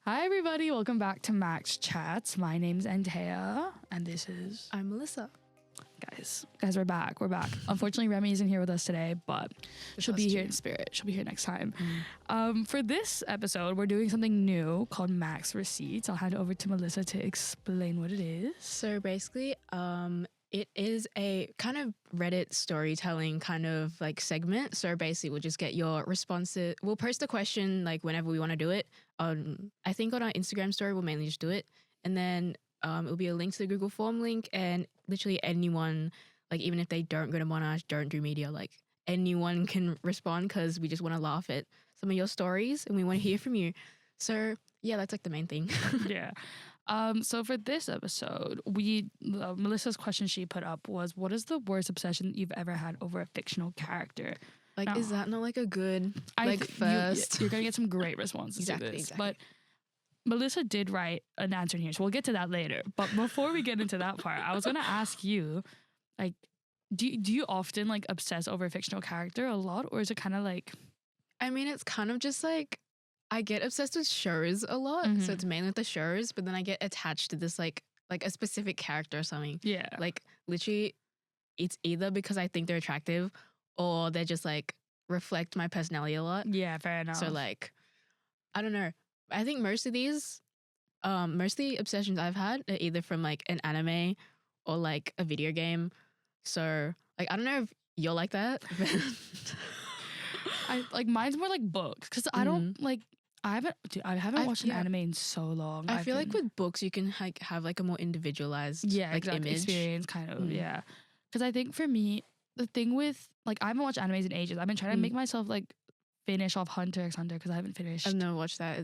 Hi, everybody. Welcome back to MACS Chats. My name's Antea, and this is... I'm Melissa. Guys, we're back. Unfortunately, Remy isn't here with us today, but she'll be here in spirit. She'll be here next time. For this episode, we're doing something new called MACS Receipts. I'll hand it over to Melissa to explain what it is. So basically, it is a kind of Reddit storytelling kind of like segment. So basically, we'll just get your responses. We'll post a question like whenever we want to do it. I think on our Instagram story, we'll mainly just do it. And then it'll be a link to the Google form link, and literally anyone, like even if they don't go to Monash, don't do media, like anyone can respond because we just want to laugh at some of your stories and we want to hear from you. So yeah, that's like the main thing. Yeah. So for this episode, Melissa's question she put up was, what is the worst obsession you've ever had over a fictional character? Like, Now, is that not like a good, first? You're going to get some great responses to this. Exactly. But Melissa did write an answer in here, so we'll get to that later. But before we get into that part, I was going to ask you, like, do you often, like, obsess over a fictional character a lot? Or is it kind of like... I mean, it's kind of just like, I get obsessed with shows a lot. So it's mainly with the shows, but then I get attached to this, like a specific character or something. Yeah. Like, literally, it's either because I think they're attractive or they just, like, reflect my personality a lot. Yeah, fair enough. So, like, I don't know. I think most of the obsessions I've had are either from, like, an anime or, like, a video game. So, like, I don't know if you're like that. Mine's more like books, because I don't, like, I haven't watched an anime in so long. I feel like with books, you can, like, have, like, a more individualized, image. Experience, kind of, yeah. Because I think for me, the thing with, like, I haven't watched animes in ages. I've been trying to make myself, like, finish off Hunter x Hunter because I haven't finished. I've never watched that.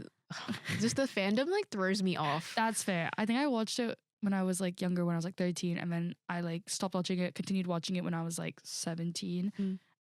Just the fandom, like, throws me off. That's fair. I think I watched it when I was, like, younger, when I was, like, 13, and then I, like, stopped watching it, continued watching it when I was, like, 17.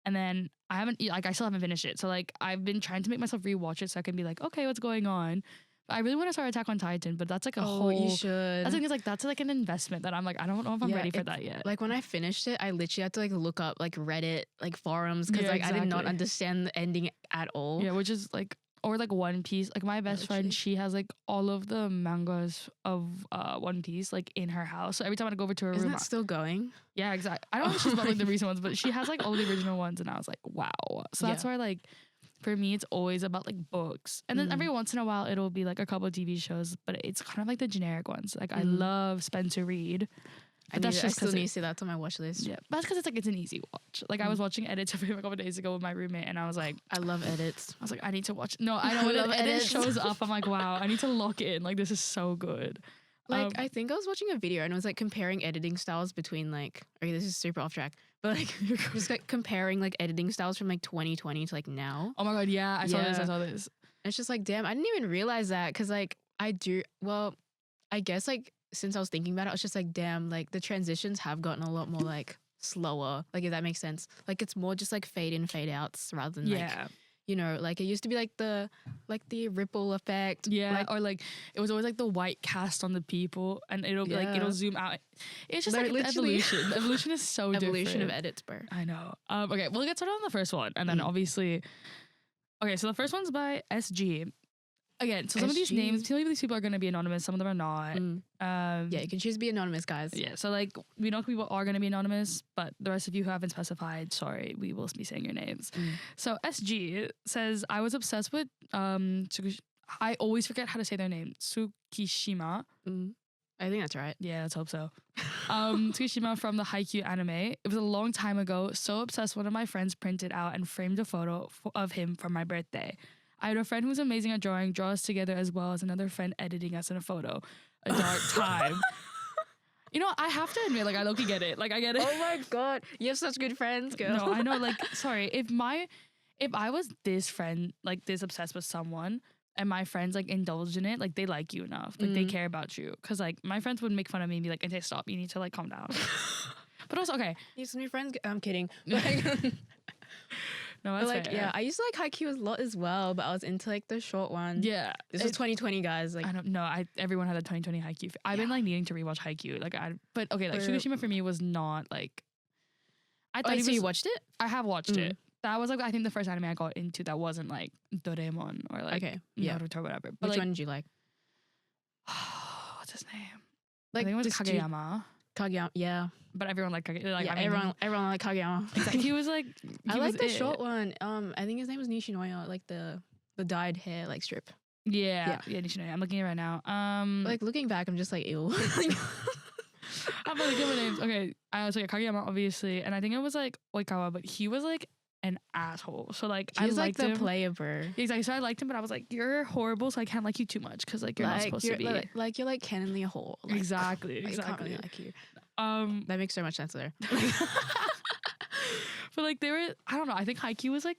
And then I still haven't finished it. So, like, I've been trying to make myself rewatch it so I can be like, okay, what's going on? But I really want to start Attack on Titan, but that's like a whole... you should. I think it's like, that's like an investment that I'm like, I don't know if I'm ready for that yet. Like, when I finished it, I literally had to, like, look up, like, Reddit, like, forums, because, I did not understand the ending at all. Yeah, which is, like... Or, like, One Piece. Like, my best friend, she has, like, all of the mangas of One Piece, like, in her house. So every time I go over to her room... Isn't that still going? Yeah, exactly. I don't know if she's about, like, the recent ones, but she has, like, all the original ones, and I was like, wow. So that's why, like... For me, it's always about, like, books. And then every once in a while, it'll be, like, a couple of TV shows, but it's kind of, like, the generic ones. Like, I love Spencer Reid. I still need to see that's on my watch list. Yeah, that's because it's, like, it's an easy watch. Like, I was watching edits of him a couple of days ago with my roommate, and I was like... I love edits. I was like, I need to watch... No, I know when an edit shows up, I'm like, wow, I need to lock in. Like, this is so good. Like, I think I was watching a video, and it was, like, comparing editing styles between, like... Okay, this is super off track. But, like, just, like, comparing, like, editing styles from, like, 2020 to, like, now. Oh, my God, yeah, I saw this. And it's just, like, damn, I didn't even realize that, because, like, I guess, like, since I was thinking about it, I was just like, damn, like, the transitions have gotten a lot more, like, slower. Like, if that makes sense. Like, it's more just, like, fade in, fade outs rather than, like... You know, like, it used to be, like, the ripple effect. Yeah, like, or, like, it was always, like, the white cast on the people, and it'll be, like, it'll zoom out. It's just, like, evolution. Evolution is so different. Evolution of edits, bro. I know. Okay, we'll get started on the first one, and then obviously... Okay, so the first one's by SG. Again, so some of these names, some of these people are going to be anonymous, some of them are not. Yeah, you can choose to be anonymous, guys. Yeah, so, like, we know people are going to be anonymous, but the rest of you who haven't specified, sorry, we will be saying your names. So SG says, I was obsessed with, I always forget how to say their name, Tsukishima. I think that's right. Yeah, let's hope so. Tsukishima from the Haikyuu anime. It was a long time ago, so obsessed one of my friends printed out and framed a photo of him for my birthday. I had a friend who was amazing at drawing, draw us together, as well as another friend editing us in a photo. A dark time. You know, I have to admit, like, I low-key get it. Like, I get it. Oh my God. You have such good friends, girl. No, I know, like, sorry. If I was this friend, like, this obsessed with someone, and my friends, like, indulged in it, like, they like you enough. Like, they care about you. Because, like, my friends would make fun of me and be like, "Ante, stop. You need to, like, calm down." But also, okay. You have some new friends? I'm kidding. Like... No, that's like, fair. yeah, I used to like Haikyuu a lot as well, but I was into, like, the short one. Yeah. This was 2020, guys. Like, I don't know. Everyone had a 2020 Haikyuu. I've been, like, needing to rewatch Haikyuu. Like, but okay, like, Tsukishima for me was not, like... I thought so you watched it? I have watched it. That was, like, I think the first anime I got into that wasn't, like, Doraemon or, like, Naruto or whatever. But, Which like, one did you like? his name? I Like think it was this dude- Kageyama. Kageyama. Yeah. But everyone liked Kageyama. Like, Yeah, I mean, everyone like Kageyama. exactly. He was like, I he like was the it. short one. I think his name was Nishinoya, like the dyed hair like strip. Yeah, Nishinoya. I'm looking at it right now. Like looking back, I'm just like ew. I'm really good with names. Okay, I was like Kageyama, obviously, and I think it was like Oikawa, but he was like an asshole. So like, I He's like liked the him. player, bro. Exactly. So I liked him, but I was like, you're horrible, so I can't like you too much because like you're not supposed to be. Like you're like canonly a whore. Like, Exactly. I can't Exactly. really like you. That makes so much sense there. But like they were, I don't know. I think Haikyuu's like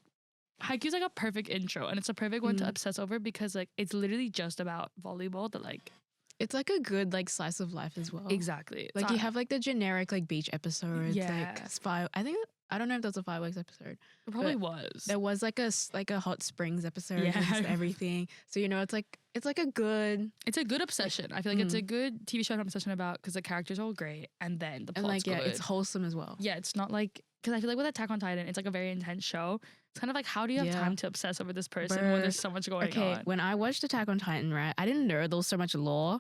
a perfect intro, and it's a perfect one to obsess over because like it's literally just about volleyball. That like it's like a good like slice of life as well. exactly. Like you have like the generic like beach episodes. Yeah. Like I don't know if that's a fireworks episode. It probably was. There was like a hot springs episode and everything. So you know it's like a good. It's a good obsession. I feel like it's a good TV show I'm obsession about because the characters are all great and then the plot's good. It's wholesome as well. Yeah, it's not like because I feel like with Attack on Titan, it's like a very intense show. It's kind of like how do you have time to obsess over this person when there's so much going on? When I watched Attack on Titan, right, I didn't know there was so much lore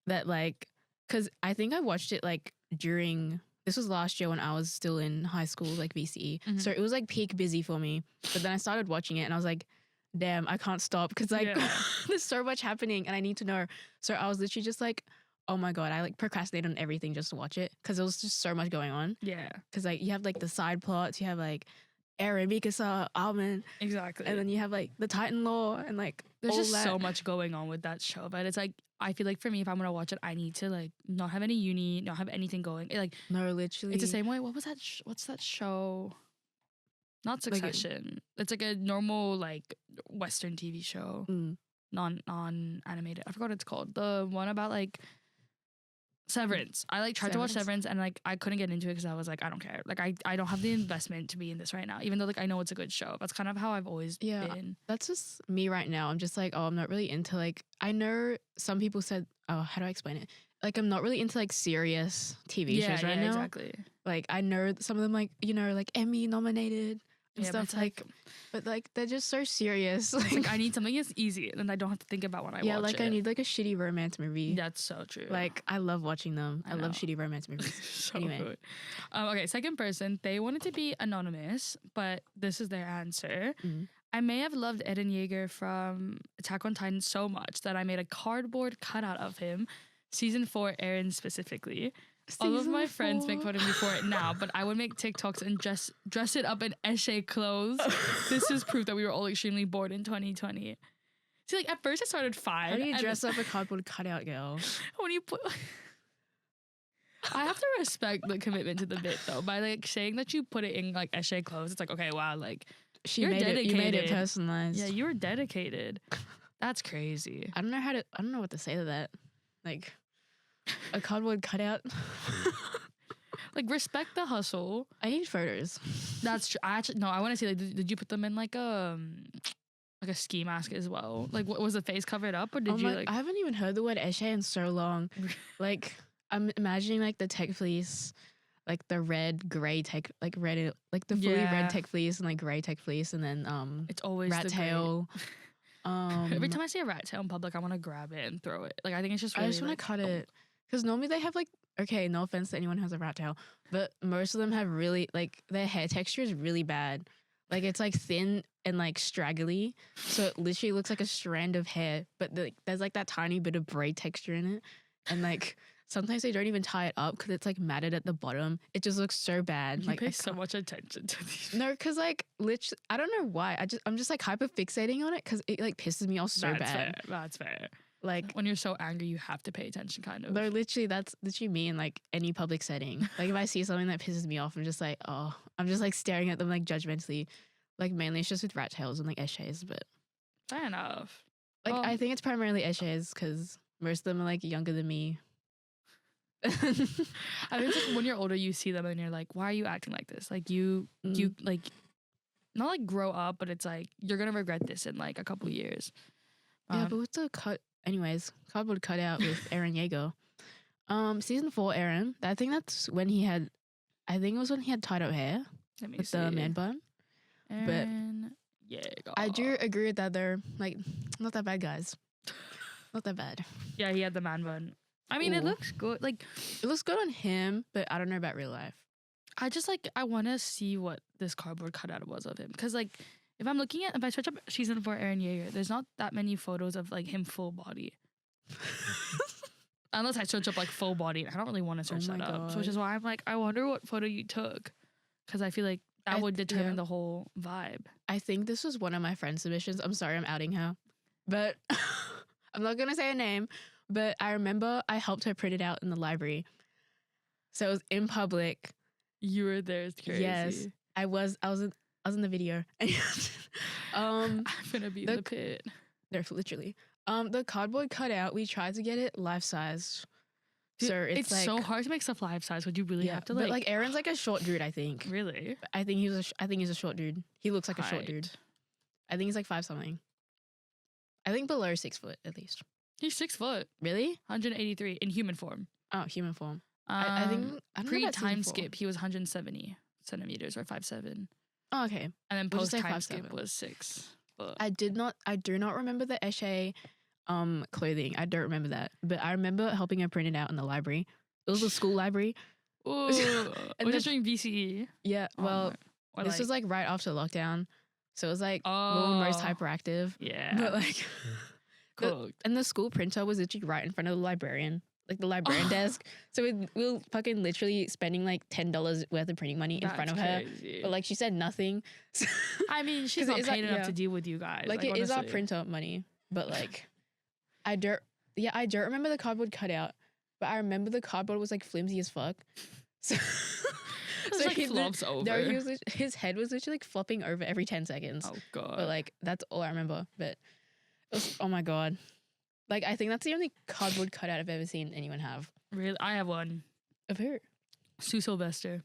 that like because I think I watched it like during. This was last year when I was still in high school, like VCE. So it was like peak busy for me. But then I started watching it and I was like, damn, I can't stop because like there's so much happening and I need to know. So I was literally just like, oh my God, I like procrastinated on everything just to watch it because there was just so much going on. Yeah. Because like you have like the side plots, you have like Eren, Mikasa, Almond. Exactly. And then you have like the Titan lore and like there's just so much going on with that show. But it's like, I feel like for me, if I'm gonna watch it, I need to like not have any uni, not have anything going. Like no, literally, it's the same way. What was that? What's that show? Not Succession. It's like a normal like Western TV show, non animated. I forgot what it's called. The one about like Severance. I like tried to watch Severance and like I couldn't get into it because I was like, I don't care. Like I don't have the investment to be in this right now. Even though like I know it's a good show. That's kind of how I've always been. That's just me right now. I'm just like, oh, I'm not really into like. I know some people said, oh, how do I explain it? Like I'm not really into like serious TV shows right now. Exactly. Like I know some of them like like Emmy nominated. And stuff but like they're just so serious. Like I need something that's easy and I don't have to think about when I watch it. Yeah, like I need like a shitty romance movie. That's so true. Like I love watching them. I love shitty romance movies. So good. Okay, second person. They wanted to be anonymous, but this is their answer. I may have loved Eren Yeager from Attack on Titan so much that I made a cardboard cutout of him. Season 4 Eren specifically. All of my friends make fun of me for it now, but I would make TikToks and dress it up in esche clothes. This is proof that we were all extremely bored in 2020. See, like at first it started fine. How do you dress up a cardboard cutout girl? When you put, I have to respect the commitment to the bit though. By like saying that you put it in like esche clothes, it's like okay, wow, like you're dedicated. You made it personalized. Yeah, you were dedicated. That's crazy. I don't know what to say to that. Like. A cardboard cutout. Like respect the hustle. I need photos. That's true. I want to see like did you put them in like a ski mask as well? Like what was the face covered up or did you like? I haven't even heard the word esche in so long. Like I'm imagining like the tech fleece, like the red gray tech, like red like the fully red tech fleece and like gray tech fleece and then it's always rat tail. Every time I see a rat tail in public, I want to grab it and throw it. Like I think it's just really, I just want to cut it. Because normally they have like, okay, no offense to anyone who has a rat tail, but most of them have really, like, their hair texture is really bad. Like, it's like thin and like straggly. So it literally looks like a strand of hair, but there's like that tiny bit of braid texture in it. And like, sometimes they don't even tie it up because it's like matted at the bottom. It just looks so bad. You like, pay so much attention to these. No, because like, literally, I don't know why. I'm just like hyper fixating on it because it like pisses me off so bad. Fair. That's fair. Like when you're so angry, you have to pay attention, kind of. No, literally, that's literally me in like any public setting. Like if I see something that pisses me off, I'm just like, oh, I'm just like staring at them like judgmentally. Like mainly it's just with rat tails and like esches, but fair enough. Like I think it's primarily esches because most of them are like younger than me. I think it's like when you're older, you see them and you're like, why are you acting like this? Like you like not like grow up, but it's like you're gonna regret this in like a couple years. Yeah, but what's the cardboard cutout with Eren Yeager. Season 4 Eren. I think that's when he had. I think it was when he had tied up hair with the man bun. Eren Yeager. I do agree with that. They're like not that bad, guys. Not that bad. Yeah, he had the man bun. I mean, it Ooh. looks good. Like, It looks good on him, but I don't know about real life. I just like I want to see what this cardboard cutout was of him, because like if I search up season 4 Aaron Yeager, there's not that many photos of like him full body. Unless I search up like full body, I don't really want to search my that up. So God. which is why I'm like, I wonder what photo you took, because I feel like that would determine the whole vibe. I think this was one of my friend's submissions. I'm sorry, I'm outing her, but I'm not gonna say her name. But I remember I helped her print it out in the library, so it was in public. You were there. It's crazy. Yes, I was in the video. I'm gonna be in the pit. They're literally. The cardboard cutout, we tried to get it life size. So it's like, so hard to make stuff life size. Would you really have to like? But like Aaron's like a short dude, I think. Really? I think he's a short dude. He looks like a short dude. I think he's like 5 something. I think below 6 foot at least. He's 6 foot. Really? 183 in human form. Oh, human form. I think pre time skip he was 170 centimeters or 5'7". Oh, okay. And then We'll post just say time 5'7". skip was 6. But I do not remember the Eshe clothing. I don't remember that. But I remember helping her print it out in the library. It was a school library. Ooh, And we're just doing VCE. Yeah. Well, Or this was like right after lockdown. So it was like when we were most hyperactive. Yeah. But like cool. and the school printer was literally right in front of the librarian. Like the librarian desk. So we were fucking literally spending like $10 worth of printing money in front of her. But like she said nothing. I mean, she's not paid enough to deal with you guys. Like it is our printer money. But like I don't remember the cardboard cutout. But I remember the cardboard was like flimsy as fuck. So, so like he flops over. No, his head was literally like flopping over every 10 seconds. Oh god. But like that's all I remember. But it was, oh my god. Like I think that's the only cardboard cutout I've ever seen anyone have. Really? I have one. Of who? Sue Sylvester.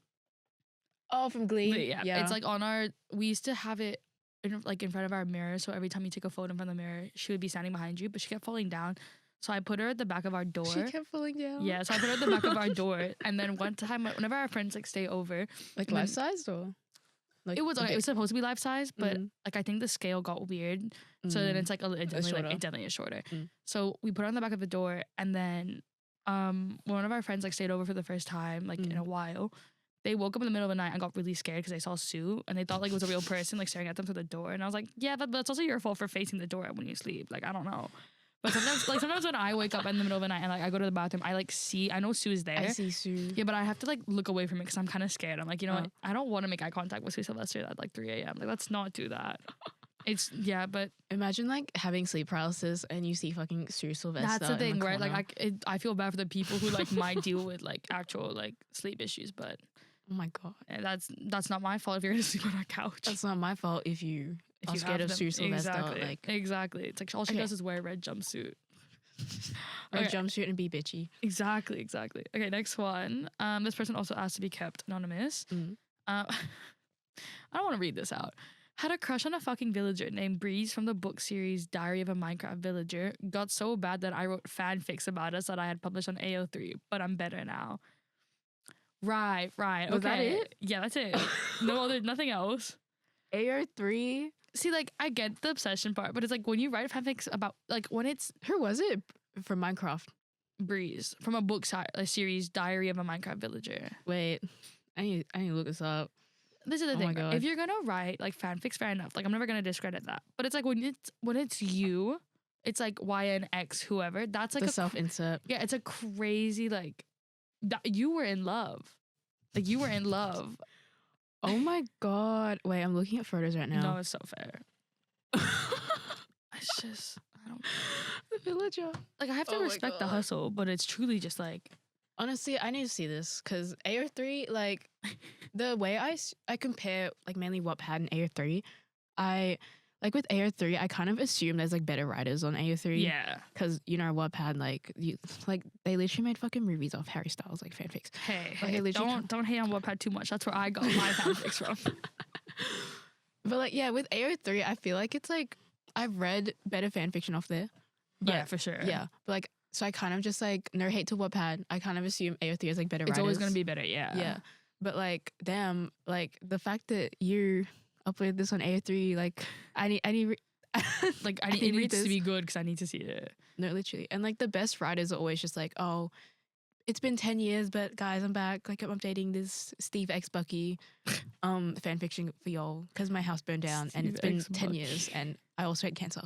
Oh, from Glee. Yeah. It's like on our. We used to have it in front of our mirror. So every time you take a photo in front of the mirror, she would be standing behind you, but she kept falling down. So I put her at the back of our door. She kept falling down. Yeah, so I put her at the back of our door, and then one time, whenever our friends like stay over, like life sized or like it was supposed to be life size, but like I think the scale got weird, so then it's like it definitely is shorter. So we put her on the back of the door, and then one of our friends like stayed over for the first time like in a while. They woke up in the middle of the night and got really scared because they saw Sue and they thought like it was a real person like staring at them through the door, and I was like, yeah, but that's also your fault for facing the door when you sleep. Like I don't know. But sometimes when I wake up in the middle of the night and like I go to the bathroom, I like I know Sue's there. I see Sue. Yeah, but I have to like look away from it because I'm kind of scared. I'm like, you know what? I don't want to make eye contact with Sue Sylvester at like 3 a.m. Like let's not do that. But imagine like having sleep paralysis and you see fucking Sue Sylvester. That's the thing, right? Like I feel bad for the people who like might deal with like actual like sleep issues, but oh my god, that's not my fault if you're gonna sleep on our couch. That's not my fault if you are scared of Sue Sylvester. Exactly. It's like all she does is wear a red jumpsuit. Jumpsuit and be bitchy. Exactly. Okay, next one. This person also asked to be kept anonymous. I don't want to read this out. Had a crush on a fucking villager named Breeze from the book series Diary of a Minecraft Villager. Got so bad that I wrote fanfics about us that I had published on AO3, but I'm better now. Right. Was that it? Yeah, that's it. Nothing else. AO3. See, like, I get the obsession part, but it's like when you write fanfics about, like, when it's... Who was it from Minecraft? Breeze. From a book series, Diary of a Minecraft Villager. Wait, I need to look this up. This is the thing. If you're going to write, like, fanfics, fair enough. Like, I'm never going to discredit that. But it's like when it's you, it's like YNX whoever. That's like the self-insert. Yeah, it's a crazy, like... you were in love. Like, you were in love. Oh my god. Wait, I'm looking at photos right now. No, it's so fair. It's just, I don't... The villager. Like, I have to respect the hustle, but it's truly just like... Honestly, I need to see this because AO3, like, the way I compare, like, mainly Wattpad and AO3, like, with AO3, I kind of assume there's, like, better writers on AO3. Yeah. Because, you know, Wattpad, like, they literally made fucking movies off Harry Styles, like, fanfics. Hey, don't hate on Wattpad too much. That's where I got my fanfics from. But, like, yeah, with AO3, I feel like it's, like, I've read better fanfiction off there. Yeah, for sure. Yeah. But, like, so I kind of just, like, no hate to Wattpad. I kind of assume AO3 is, like, better writers. It's always going to be better, yeah. Yeah. But, like, damn, like, the fact that you uploaded this on AO3, like, I Like I it didn't read needs to this. be good because I need to see it. No, literally. And like the best writers are always just like, oh, it's been 10 years, but guys, I'm back. Like I'm updating this Steve X Bucky fan fiction for y'all because my house burned down and Steve it's been X 10 Bucky. years and I also had cancer.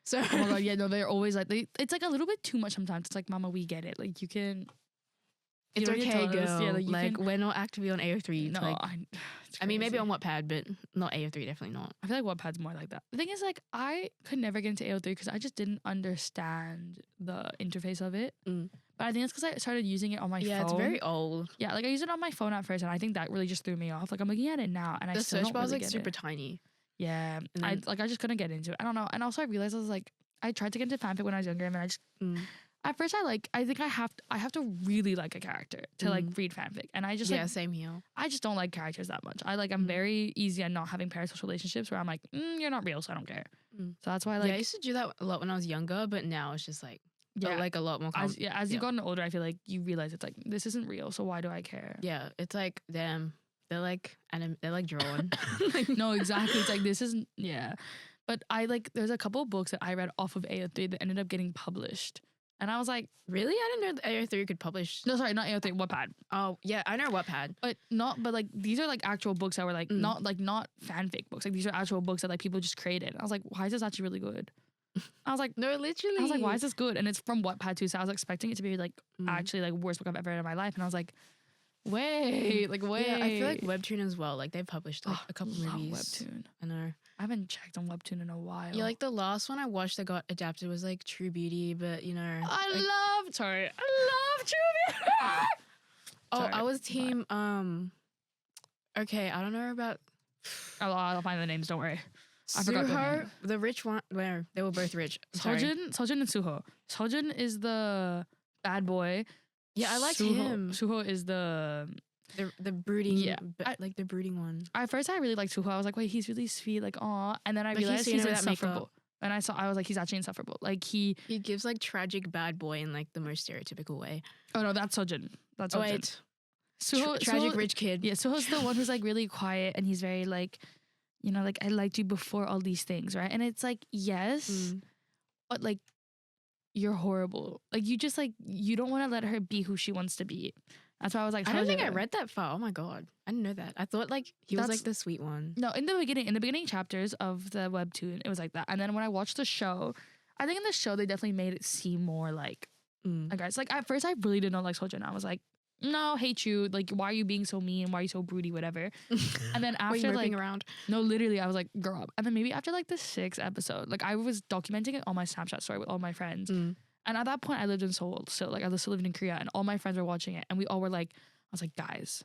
So Oh my god, yeah, no, they're always like it's like a little bit too much sometimes. It's like, Mama, we get it. Like you can. You it's don't need to okay, tell us. girl. Yeah, like, you like can, we're not actively on AO3. no, Like, it's I mean, maybe crazy. on Wattpad, but not AO3. Definitely not. I feel like Wattpad's more like that. The thing is, like, I could never get into AO3 because I just didn't understand the interface of it. Mm. But I think it's because I started using it on my phone. Yeah, it's very old. Yeah, like I used it on my phone at first, and I think that really just threw me off. Like I'm looking at it now, and I The still search don't bar is really like get super it. tiny. Yeah, And then- I just couldn't get into it. I don't know. And also I realized I was like, I tried to get into fanfic when I was younger, and then I just at first I think I have to really like a character to like read fanfic, and I just yeah, like same here. I just don't like characters that much. I'm very easy at not having parasocial relationships where I'm like, you're not real, so I don't care. So that's why Yeah, I used to do that a lot when I was younger, but now it's just like like a lot more. As you've gotten older, I feel like you realize it's like this isn't real, so why do I care? Yeah, it's like damn, they're like they're like drawn. No, exactly. It's like this isn't. Yeah, but I like there's a couple of books that I read off of AO3 that ended up getting published, and I was like, Really? I didn't know that AO3 could publish. no, sorry, not AO3, Wattpad. Oh yeah, I know Wattpad. But like these are like actual books that were like not fanfic books. Like these are actual books that like people just created. And I was like, why is this actually really good? I was like, No, literally. I was like, why is this good? And it's from Wattpad too, so I was expecting it to be like actually like worst book I've ever read in my life. And I was like, wait. Yeah, I feel like Webtoon as well. Like they've published like a couple love movies. Webtoon. I know. I haven't checked on Webtoon in a while. Yeah, like the last one I watched that got adapted was like True Beauty, but you know. I like, love True Beauty. oh, Sorry, I was team. Okay, I don't know about I'll find the names. Don't worry. I forgot their Suho, name. the rich one. Where they were both rich. Sorry. Sojin and Suho. Sojin is the bad boy. Yeah, I liked Suho, him. Suho is the brooding. Yeah, like the brooding one. At first I really liked Suho. I was like, wait, he's really sweet, like aw. And then I But he's realized seen he's her without insufferable. makeup. And I was like, he's actually insufferable. Like he gives like tragic bad boy in like the most stereotypical way. oh no, that's Sojin. That's Sojin. Oh wait, Suho, tragic Suho- rich kid. Yeah, Suho's the one who's like really quiet and he's very like, you know, like I liked you before all these things, right? And it's like, yes, but like you're horrible. Like you just like you don't want to let her be who she wants to be. That's why I was like, I don't think I Sojin. read that far. Oh my god, I didn't know that. I thought like he was like the sweet one. No, in the beginning chapters of the webtoon, it was like that. And then when I watched the show, I think in the show they definitely made it seem more like a guys. Like at first I really did not like Sojin. I was like, no, hate you. Like, why are you being so mean? Why are you so broody? Whatever. And then Were you after moping like around? no, literally, I was like, grow up. And then maybe after like the 6th episode, like I was documenting it on my Snapchat story with all my friends. And at that point I lived in Seoul. So like I was still living in Korea and all my friends were watching it and we all were like, I was like, guys,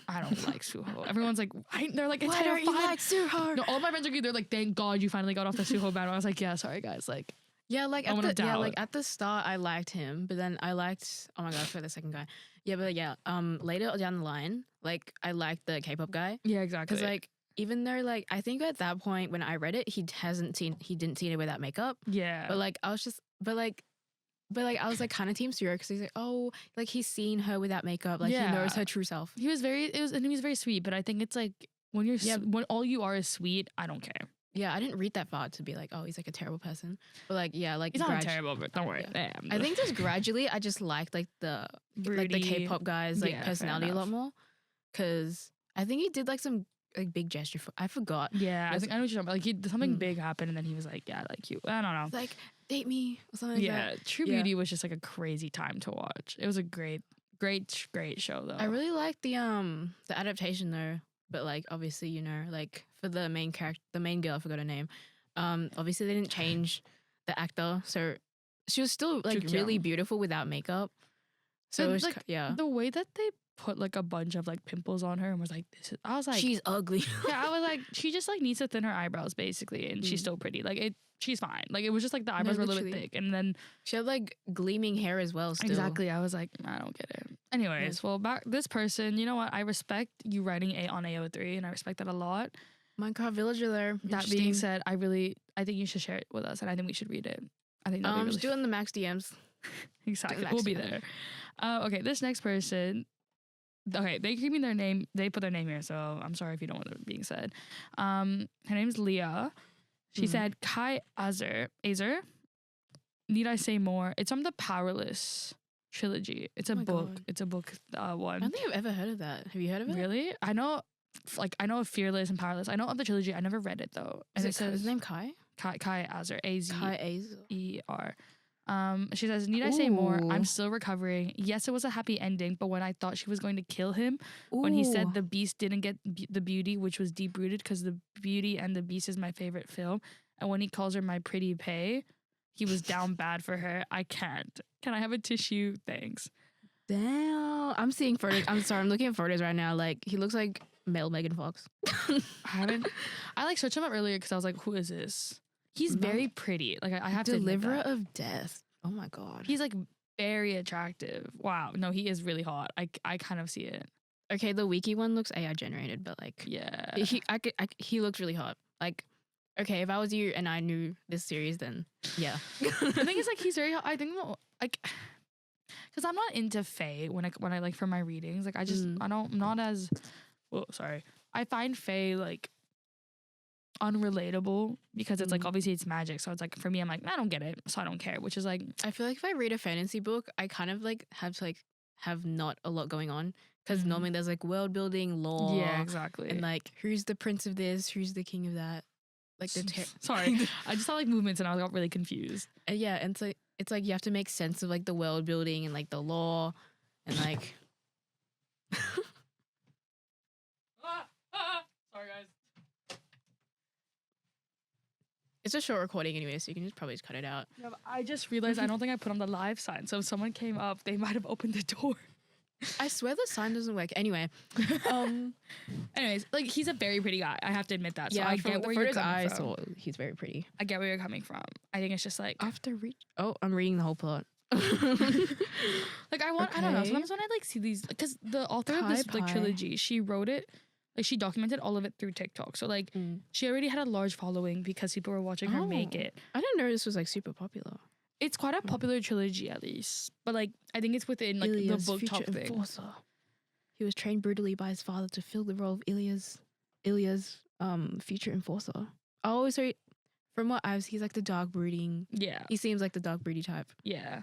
I don't like Suho. Everyone's like, they're like, it's Why don't you terrifying. like Suho? No, all my friends are they're like, thank God you finally got off the Suho bandwagon. I was like, yeah, sorry guys. Like, Yeah, like moment of doubt. like at the start I liked him, but then I liked oh my god, I forgot the second guy. Yeah, but yeah, later down the line, like I liked the K-pop guy. yeah, exactly. Because like even though like I think at that point when I read it, he didn't see it without makeup. yeah, But like I was just but like I was like kind of team Suro because he's like, oh, like he's seen her without makeup, like he knows her true self. he was very sweet. But I think it's like when you're when all you are is sweet, I don't care. Yeah, I didn't read that far to be like, oh, he's like a terrible person. But like, yeah, like He's not terrible, but don't worry. Yeah. Damn. I think just gradually, I just liked like the Broody. K-pop guys like Yeah, personality fair a lot enough. more. Cause I think he did like some like big gesture. I forgot. Yeah, I think I know what you're talking about. Like something Mm. big happened, and then he was like, "Yeah, I like you." I don't know. It's like date me or something. Yeah, Like that. True Yeah. Beauty was just like a crazy time to watch. It was a great show though. I really liked the adaptation though. But like obviously, you know, like for the main character, the main girl, I forgot her name. Obviously they didn't change the actor, so she was still like Joo-kyung. really beautiful without makeup. So And, it was like, yeah. the way that they put like a bunch of like pimples on her and was like, "This is." I was like, She's ugly. yeah, I was like, she just like needs to thin her eyebrows basically, and she's still pretty. Like she's fine. Like it was just like the eyebrows were a little bit literally. thick, and then She had like gleaming hair as well. Still. exactly, I was like, I don't get it. Anyways, well, back this person, you know what? I respect you writing on AO3, and I respect that a lot. Minecraft Villager there. That being said, I think you should share it with us, and I think we should read it. I think that'd be really just doing the max DMs. exactly. max We'll be DMs. there. Okay, this next person. Okay, they gave me their name. They put their name here, so I'm sorry if you don't want it being said. Her name's Leah, She said, Kai Azer. Need I say more? It's from the Powerless trilogy. It's a book. God. It's a book I one. don't think I've ever heard of that. Have you heard of it? Really? I know of Fearless and Powerless. I know of the trilogy. I never read it though. And Is his name Kai? Kai Azer. Kai Azer. She says, need I say more? I'm still recovering. Yes, it was a happy ending, but when I thought she was going to kill him, when he said the beast didn't get the beauty, which was deep rooted because the Beauty and the Beast is my favorite film, and when he calls her my pretty pay, he was down bad for her. I can't. Can I have a tissue? Thanks. Damn. I'm seeing photos. I'm sorry. I'm looking at photos right now. Like, he looks like male Megan Fox. I like searched him up earlier because I was like, who is this? He's very pretty. Like, I have to admit Deliverer that. of Death. Oh my God. He's like very attractive. Wow. No, he is really hot. I kind of see it. Okay, the wiki one looks AI generated, but like, yeah, he looks really hot. Like, okay, if I was you and I knew this series, then yeah. The thing is, like, he's very hot. I think like, because I'm not into Fae when I like for my readings. Like, I'm not as. Well, sorry. I find Fae like unrelatable because it's like obviously it's magic, so it's like for me I'm like I don't get it, so I don't care, which is like I feel like if I read a fantasy book I kind of like have to like have not a lot going on because normally there's like world building, lore, yeah, exactly, and like who's the prince of this, who's the king of that, like sorry I just saw like movements and I got really confused. Yeah, and it's like you have to make sense of like the world building and like the lore and like sorry guys. It's a short recording anyway, so you can probably just cut it out. Yeah, but I just realized I don't think I put on the live sign, so if someone came up, they might have opened the door. I swear the sign doesn't work. Anyway, anyways, like he's a very pretty guy. I have to admit that. So yeah, I get where you're coming from. saw, he's very pretty. I get where you're coming from. I think it's just like I'm reading the whole plot. like I don't know. Sometimes when I like see these, because the author of this like trilogy, she wrote it. Like she documented all of it through TikTok. So like she already had a large following because people were watching her make it. I didn't know this was like super popular. It's quite a popular trilogy at least. But like I think it's within like Ilya's the book future top thing. Enforcer. He was trained brutally by his father to fill the role of Ilya's future enforcer. Oh, sorry. From what I've seen, he's like the dark brooding. Yeah. He seems like the dark broody type. Yeah.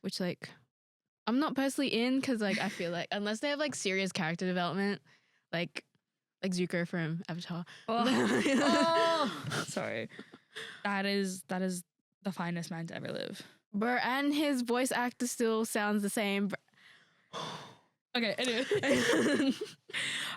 Which like I'm not personally in because like I feel like unless they have like serious character development, like Zuko from Avatar. Sorry. That is the finest man to ever live. Bro, and his voice actor still sounds the same. Okay, anyway.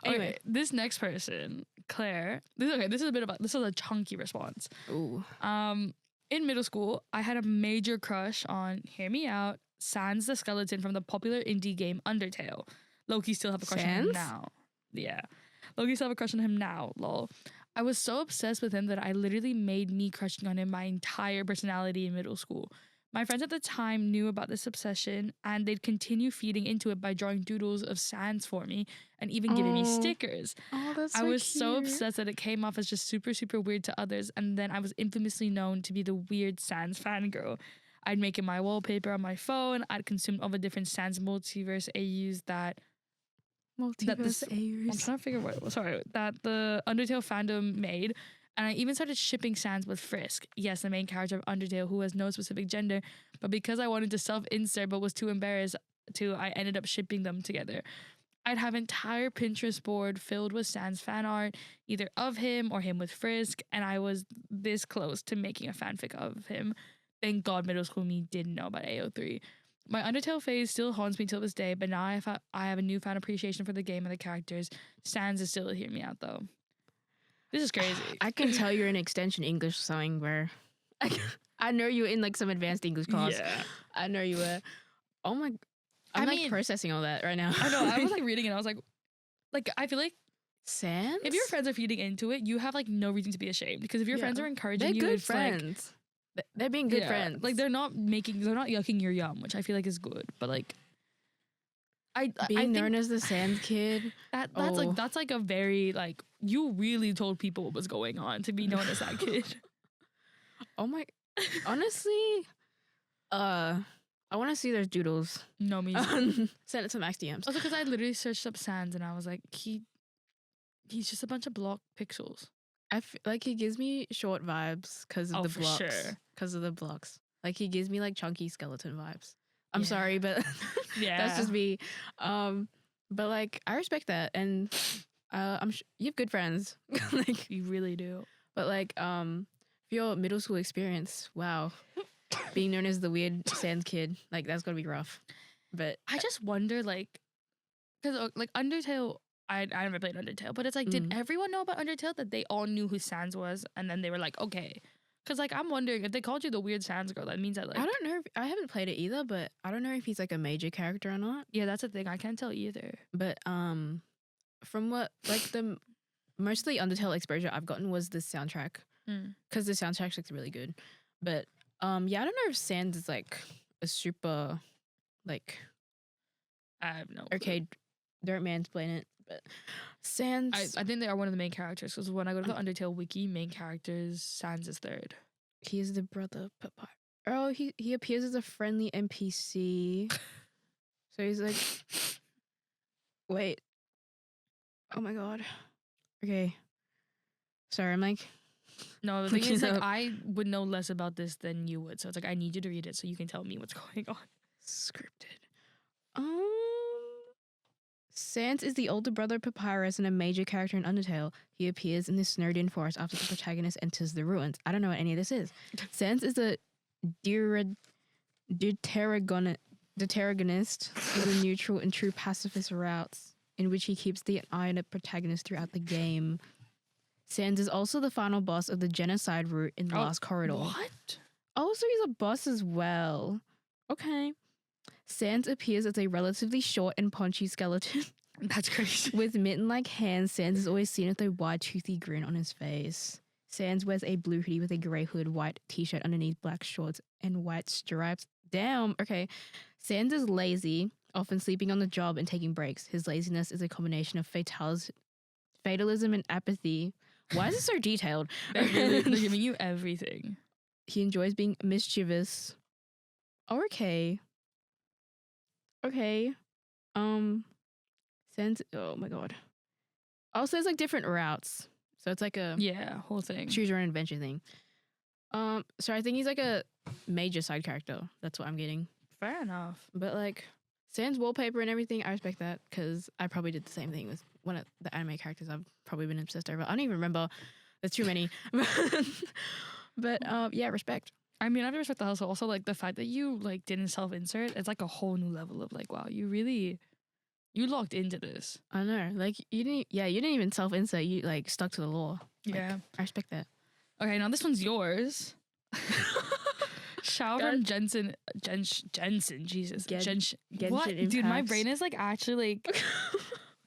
Okay, this next person, Claire. This is a chunky response. Ooh. In middle school, I had a major crush on, hear me out, Sans the skeleton from the popular indie game Undertale. Loki still have a crush on him now. Yeah. Loki still have a crush on him now, lol. I was so obsessed with him that I literally made me crushing on him my entire personality in middle school. My friends at the time knew about this obsession and they'd continue feeding into it by drawing doodles of Sans for me and even giving me stickers. Oh, that's I was so obsessed that it came off as just super, super weird to others, and then I was infamously known to be the weird Sans fangirl. I'd make it my wallpaper on my phone. I'd consume all the different Sans multiverse AUs that I'm trying to figure that the Undertale fandom made. And I even started shipping Sans with Frisk. Yes, the main character of Undertale, who has no specific gender. But because I wanted to self-insert but was too embarrassed to, I ended up shipping them together. I'd have entire Pinterest board filled with Sans fan art, either of him or him with Frisk. And I was this close to making a fanfic of him. Thank God middle school me didn't know about AO3. My Undertale phase still haunts me till this day, but now I have a newfound appreciation for the game and the characters. Sans is still a hear me out, though. This is crazy. I can tell you're in extension English or something where I know you were in like some advanced English class. Yeah. I know you were. Oh my, I'm like processing all that right now. I know. I was like reading it. I was like, I feel like Sans? if your friends are feeding into it, you have like no reason to be ashamed, because if your friends are encouraging you, they're good it's friends. Like, they're being good friends. Like they're not yucking your yum, which I feel like is good. But like, I known as the Sans kid. That's like a very like, you really told people what was going on to be known as that kid. Oh my, honestly, I want to see their doodles. No, me too. Send it to Max DMs. Also, because I literally searched up Sans and I was like, he's just a bunch of block pixels. like he gives me short vibes because of Oh, the for blocks. sure. Because of the blocks. Like he gives me like chunky skeleton vibes. I'm Yeah. sorry, but Yeah. that's just me. But like I respect that, and you have good friends. Like You really do. but like for your middle school experience, wow, being known as the weird Sans kid, like that's gonna be rough. But I just wonder, like, because like Undertale, I never played Undertale, but it's like, did Mm. everyone know about Undertale, that they all knew who Sans was, and then they were like, okay, because like I'm wondering if they called you the weird Sans girl, that means that like I don't know. I haven't played it either, but I don't know if he's like a major character or not. yeah, that's the thing. I can't tell either. But from what like the mostly Undertale exposure I've gotten was the soundtrack because the soundtrack's like really good. But yeah, I don't know if Sans is like a super like I have no clue. okay, don't mansplain it. But Sans, I think they are one of the main characters, because when I go to the Undertale wiki, main characters, Sans is third. he is the brother of Papyrus. Oh, he appears as a friendly NPC. So he's like, wait. Oh my god. Okay. Sorry, I'm like, No, the thing looking is, like, up. I would know less about this than you would, so it's like I need you to read it so you can tell me what's going on. Scripted. Sans is the older brother of Papyrus and a major character in Undertale. He appears in the snowed-in forest after the protagonist enters the ruins. I don't know what any of this is. Sans is a deuteragonist with a neutral and true pacifist routes in which he keeps the eye on the protagonist throughout the game. Sans is also the final boss of the genocide route in the last corridor. What? Oh, so he's a boss as well. Okay. Sans appears as a relatively short and paunchy skeleton. That's crazy. With mitten-like hands, Sans is always seen with a wide, toothy grin on his face. Sans wears a blue hoodie with a grey hood, white t-shirt underneath, black shorts, and white stripes. Damn, okay. Sans is lazy, often sleeping on the job and taking breaks. His laziness is a combination of fatalism and apathy. Why is it so detailed? They're giving you everything. He enjoys being mischievous. Oh, okay. Okay. Sans. Oh my god. Also, there's like different routes, so it's like a whole thing. choose your own adventure thing. So I think he's like a major side character. That's what I'm getting. Fair enough. But like Sans wallpaper and everything, I respect that because I probably did the same thing with one of the anime characters I've probably been obsessed over. I don't even remember. There's too many. But yeah, respect. I mean, I have to respect the hustle. Also, like the fact that you like didn't self-insert, it's like a whole new level of like, wow, you locked into this. I know. Like you didn't even self-insert. You like stuck to the law. Like, Yeah. I respect that. Okay, now this one's yours. Shout from Jensen, Jesus. Genshin What? Dude, my Impact. brain is like actually like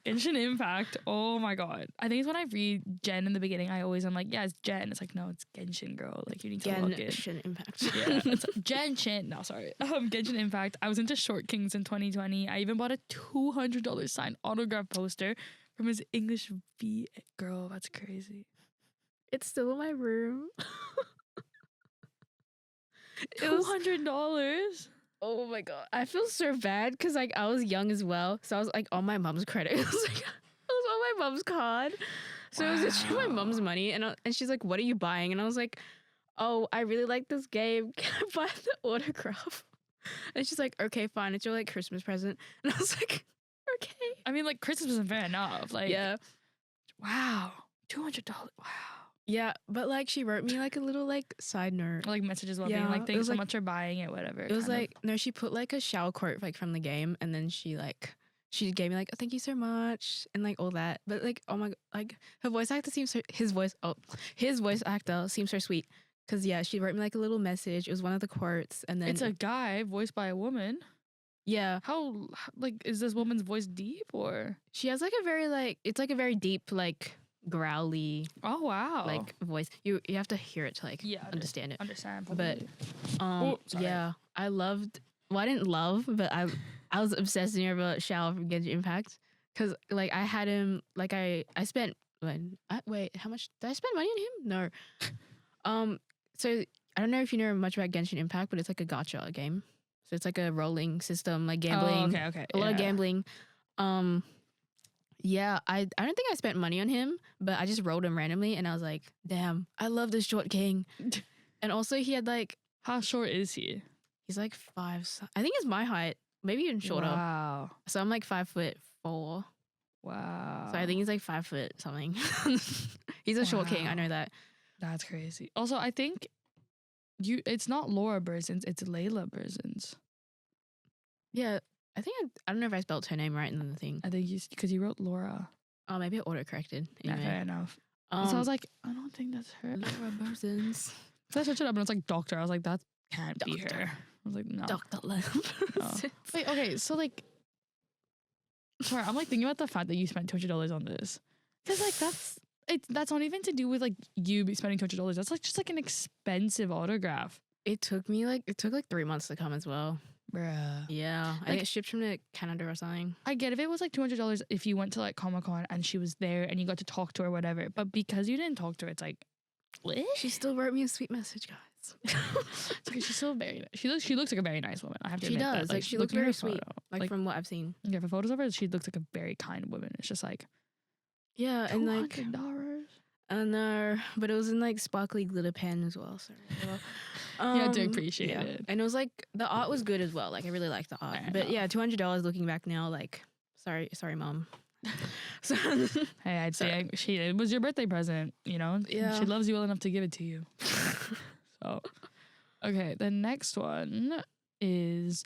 Genshin Impact. Oh my god. I think it's when I read Jen in the beginning, I always am like, yeah, it's Jen. It's like, no, it's Genshin, girl. Like you need to log in. Genshin Impact. Yeah, it's Genshin. No, sorry. Genshin Impact. I was into Short Kings in 2020. I even bought a $200 signed autograph poster from his English V. Girl, that's crazy. It's still in my room. $200. Oh my god. I feel so bad because like I was young as well. So I was like on my mom's credit. It was like I was on my mom's card. So it was actually my mom's money. And she's like, what are you buying? And I was like, oh, I really like this game. Can I buy the autograph? And she's like, okay, fine. It's your like Christmas present. And I was like, okay. I mean, like Christmas isn't fair enough. Like, Yeah. wow, $200. Wow. Yeah. But like she wrote me like a little like side note. Like messages about Yeah, being like, it thanks was so like- much for buying it, whatever. It was kind of. like, no, she put like a shower quote like from the game. And then she gave me like, oh, thank you so much. And like all that. But like, oh my, like her voice actor seems so, his voice actor seems so sweet. Cause yeah, she wrote me like a little message. It was one of the quotes. And then It's a guy voiced by a woman. yeah, How like is this woman's voice deep or? she has like a very like, it's like a very deep, like growly, Oh wow. like voice. You have to hear it to like yeah, understand it. Understand. But probably. Oh, sorry. yeah, I loved, well, I didn't love, but I was obsessing over Shao from Genshin Impact. Cause like I had him, like I spent, wait, how much did I spend money on him? No. So I don't know if you know much about Genshin Impact, but it's like a gacha game. So it's like a rolling system, like gambling. Oh, okay. A lot of gambling. Yeah, I don't think I spent money on him, but I just rolled him randomly, and I was like, damn, I love this short king. And also, he had like, How short is he? he's like 5. I think it's my height, maybe even shorter. Wow. So I'm like 5'4". Wow. So I think he's like 5 foot something. He's a short king. I know that. That's crazy. Also, I think it's not Laura Burzins, it's Layla Burzins. Yeah, I think I don't know if I spelled her name right in the thing. I think because you wrote Laura. Oh, maybe it auto-corrected. Anyway. Yeah, fair enough. So I was like, I don't think that's her. Laura Burzins. So I searched it up and it's like doctor. I was like, that can't be Doctor. her. I was like, no. Dr. Laura No. Wait, okay, so like, sorry, I'm like thinking about the fact that you spent $200 on this. Because like that's not even to do with like you spending $200. That's like just like an expensive autograph. It took like 3 months to come as well. Bruh. Yeah, I think it shipped from to Canada or something. I get if it was like $200 if you went to like Comic-Con and she was there and you got to talk to her or whatever. But because you didn't talk to her, it's like, what? She still wrote me a sweet message, guys. It's okay, she's still very nice. She looks like a very nice woman. I have to She admit does. that. Like she looks looking at very her sweet. photo, Like from what I've seen. yeah, for photos of her, she looks like a very kind woman. It's just like Yeah, and like $200. I know, but it was in like sparkly glitter pen as well. So Yeah, I do appreciate it. And it was like the art was good as well. Like I really liked the art. But yeah, $200 looking back now. Like sorry, mom. So Hey, I'd say it was your birthday present. You know, Yeah. she loves you well enough to give it to you. So, okay, the next one is.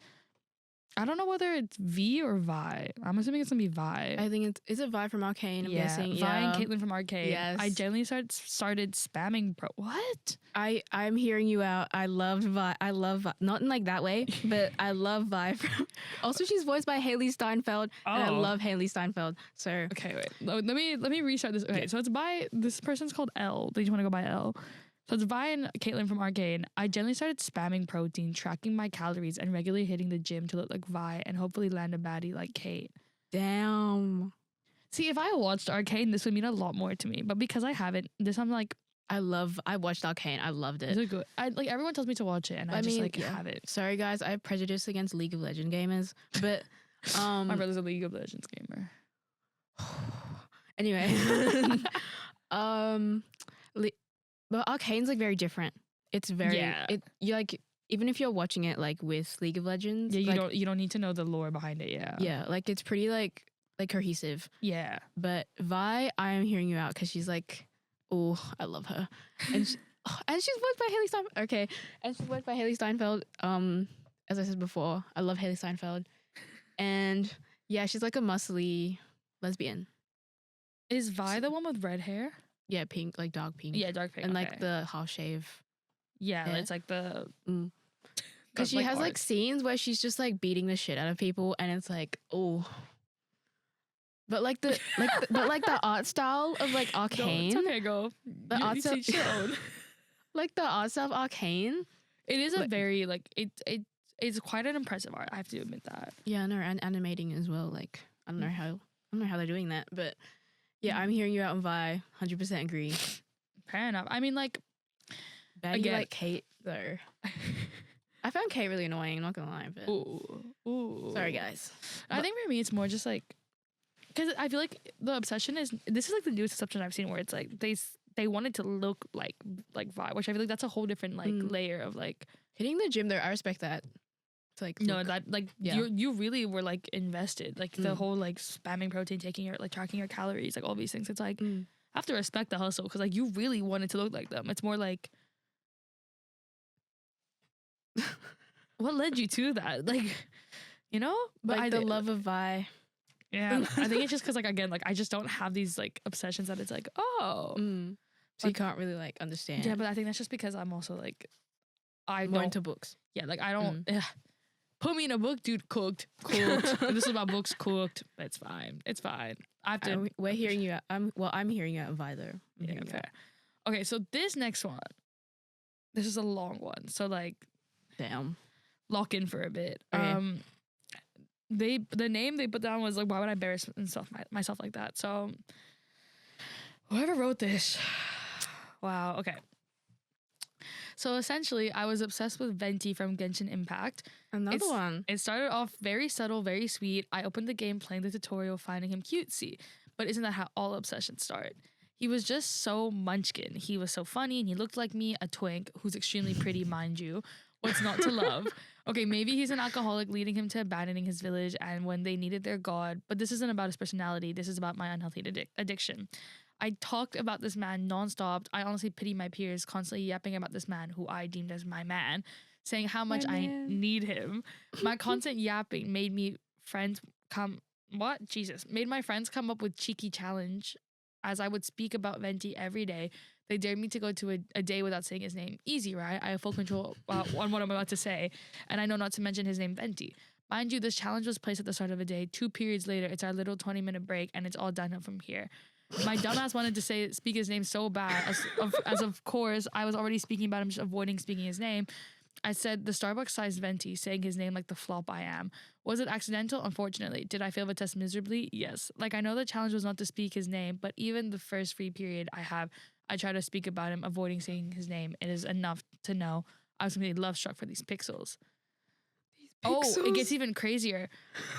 I don't know whether it's V or Vi. I'm assuming it's gonna be Vi. I think it's a vibe from Arcane. I'm guessing. Vi Yeah. and Caitlin from Arcade. Yes. I generally started spamming. What? I'm hearing you out. I loved Vi. I love Vi. Not in like that way, but I love Vi. Also, she's voiced by Haley Steinfeld, and I love Haley Steinfeld. So Okay, wait. Let me restart this. Okay, so it's by this person's called L. Did you want to go by L? So it's Vi and Caitlin from Arcade. I generally started spamming protein, tracking my calories, and regularly hitting the gym to look like Vi and hopefully land a baddie like Kate. damn. See, if I watched Arcane, this would mean a lot more to me. But because I haven't, I'm like, I watched Arcane. I loved is it. it good? Like everyone tells me to watch it, and I just have it. Sorry guys, I have prejudice against League of Legends gamers, but My brother's a League of Legends gamer. anyway, but Arcane's like very different. It's very you like even if you're watching it like with League of Legends, Yeah, you don't need to know the lore behind it. Yeah. yeah, like it's pretty like cohesive. Yeah. But Vi, I am hearing you out because she's like, oh, I love her, and she's voiced by Haley Steinfeld. Okay, and she's voiced by Haley Steinfeld. As I said before, I love Haley Steinfeld, and yeah, she's like a muscly lesbian. Is Vi the one with red hair? Yeah, pink, like dark pink. Yeah, dark pink. And okay. like the half shave. Yeah, hair. it's like the. Because she has like arcs. scenes where she's just like beating the shit out of people, and it's like, oh. But like the the art style of like Arcane. No, it's okay, go. The art You style, teach your own. like the art style of Arcane. It is a very like it's quite an impressive art. I have to admit that. Yeah, no, and animating as well. Like I don't know how they're doing that, but yeah, I'm hearing you out on Vi. 100% agree. Fair enough. I mean, like, Baddie again, like Kate though. I found Kate really annoying. I'm not gonna lie, but ooh. sorry guys. I think for me, it's more just like because I feel like the obsession is this is like the newest obsession I've seen where it's like they wanted to look like Vi, which I feel like that's a whole different like layer of like Hitting the gym though. I respect that. It's like no, that like you really were like invested, like the whole like spamming protein, taking your like tracking your calories, like all these things. It's like I have to respect the hustle because like you really wanted to look like them. It's more like what led you to that, like you know. But like the love of Vi. Yeah, I think it's just because like again, like I just don't have these like obsessions that it's like so you can't really like understand. Yeah, but I think that's just because I'm also like I'm more into books. Yeah, like I don't. Put me in a book, dude. Cooked. This is about books. Cooked. It's fine. I have to. We're hearing you out. I'm hearing you out in Vi though. Yeah, fair. Okay, so this next one, this is a long one. So like, damn, lock in for a bit. Okay. The name they put down was like, why would I embarrass myself like that? So whoever wrote this, wow. Okay. So essentially, I was obsessed with Venti from Genshin Impact. Another one. It started off very subtle, very sweet. I opened the game, playing the tutorial, finding him cutesy. But isn't that how all obsessions start? He was just so munchkin. He was so funny and he looked like me, a twink who's extremely pretty, mind you. What's not to love? Okay, maybe he's an alcoholic leading him to abandoning his village and when they needed their god. But this isn't about his personality. This is about my unhealthy addiction. I talked about this man nonstop. I honestly pity my peers constantly yapping about this man who I deemed as my man, saying how much I need him. My constant yapping made me friends come made my friends come up with cheeky challenge as I would speak about Venti every day. They dared me to go to a day without saying his name. Easy, right? I have full control on what I'm about to say, and I know not to mention his name, Venti. Mind you, this challenge was placed at the start of a day. 2 periods later, it's our little 20-minute break, and it's all downhill from here. My dumbass wanted to speak his name so bad, as of course I was already speaking about him, just avoiding speaking his name. I said the Starbucks-sized Venti, saying his name like the flop I am. Was it accidental? Unfortunately. Did I fail the test miserably? Yes. Like, I know the challenge was not to speak his name, but even the first free period I try to speak about him, avoiding saying his name. It is enough to know I was completely love-struck for these pixels. Oh, it gets even crazier.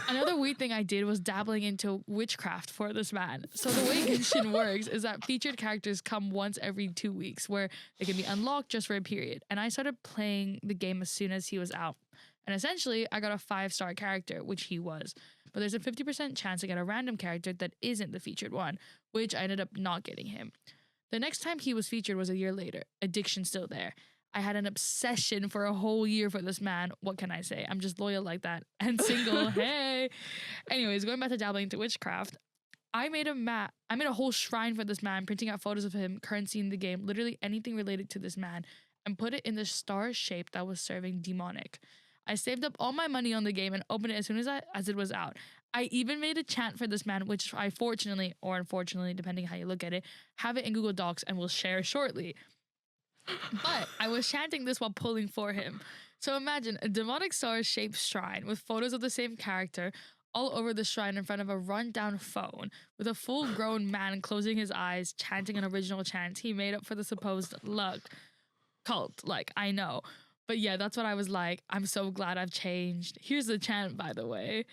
Another weird thing I did was dabbling into witchcraft for this man. So the way Genshin works is that featured characters come once every 2 weeks where they can be unlocked just for a period. And I started playing the game as soon as he was out. And essentially, I got a 5-star character, which he was. But there's a 50% chance to get a random character that isn't the featured one, which I ended up not getting him. The next time he was featured was a year later. Addiction still there. I had an obsession for a whole year for this man. What can I say? I'm just loyal like that. And single. Hey. Anyways, going back to dabbling into witchcraft, I made a whole shrine for this man, printing out photos of him, currency in the game, literally anything related to this man, and put it in the star shape that was serving demonic. I saved up all my money on the game and opened it as soon as it was out. I even made a chant for this man, which I fortunately, or unfortunately, depending how you look at it, have it in Google Docs and will share shortly. But I was chanting this while pulling for him. So imagine a demonic star-shaped shrine with photos of the same character all over the shrine in front of a run-down phone with a full-grown man closing his eyes, chanting an original chant he made up for the supposed luck cult. Like, I know. But yeah, that's what I was like. I'm so glad I've changed. Here's the chant, by the way.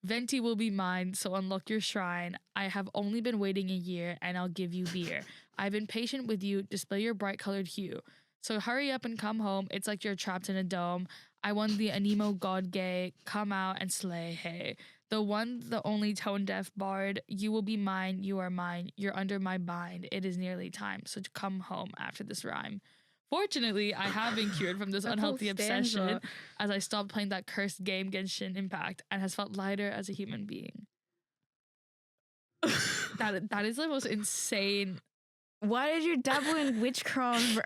Venti will be mine, so unlock your shrine. I have only been waiting a year, and I'll give you beer. I've been patient with you. Display your bright-colored hue. So hurry up and come home. It's like you're trapped in a dome. I won the Anemo God Gay. Come out and slay, hey. The one, the only tone-deaf bard. You will be mine. You are mine. You're under my bind. It is nearly time. So come home after this rhyme. Fortunately, I have been cured from this unhealthy obsession as I stopped playing that cursed game Genshin Impact and has felt lighter as a human being. That is the most insane. Why did you dabble in witchcraft?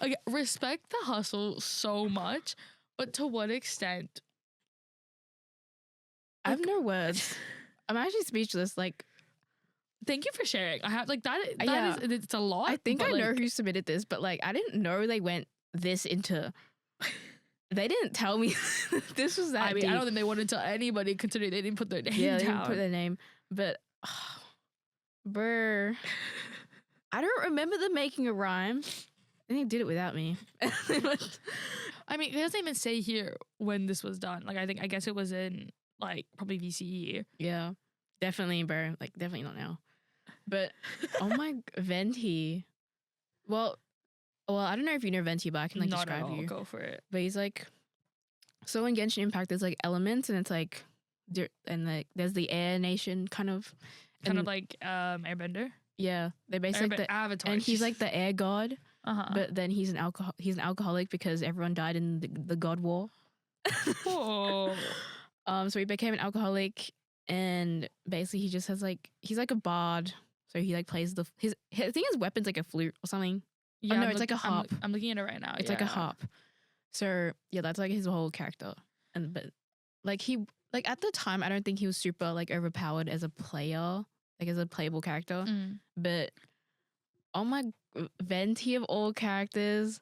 Okay, respect the hustle so much, but to what extent? I have no words. I'm actually speechless. Like, thank you for sharing. I have like that Yeah. It's a lot. I think I but, know like, who submitted this, but like, I didn't know they went this into. They didn't tell me this was that. I mean, deep. I don't think they wanted to tell anybody considering they didn't put their name Yeah, they down. didn't put their name, but brr, I don't remember them making a rhyme. I think they did it without me. I mean, it doesn't even say here when this was done. Like, I guess it was in like probably VCE. Yeah, definitely, bro. Like, definitely not now. But oh my, Venti. Well, I don't know if you know Venti, but I can like Not at describe all. you. Go for it. But he's like, so in Genshin Impact, there's like elements, and it's like, and like there's the air nation kind of Like Airbender. Yeah, they basically like the Avatar. and he's like the air god. Uh-huh. But then he's an alcoholic because everyone died in the God War. Oh. So he became an alcoholic, and basically he just has like he's like a bard. So he like plays I think his weapon's like a flute or something. Yeah, no, it's like a harp. I'm looking at it right now. It's like a harp. So yeah, that's like his whole character. But like he like at the time, I don't think he was super like overpowered as a player, like as a playable character. But oh my, Venti of all characters,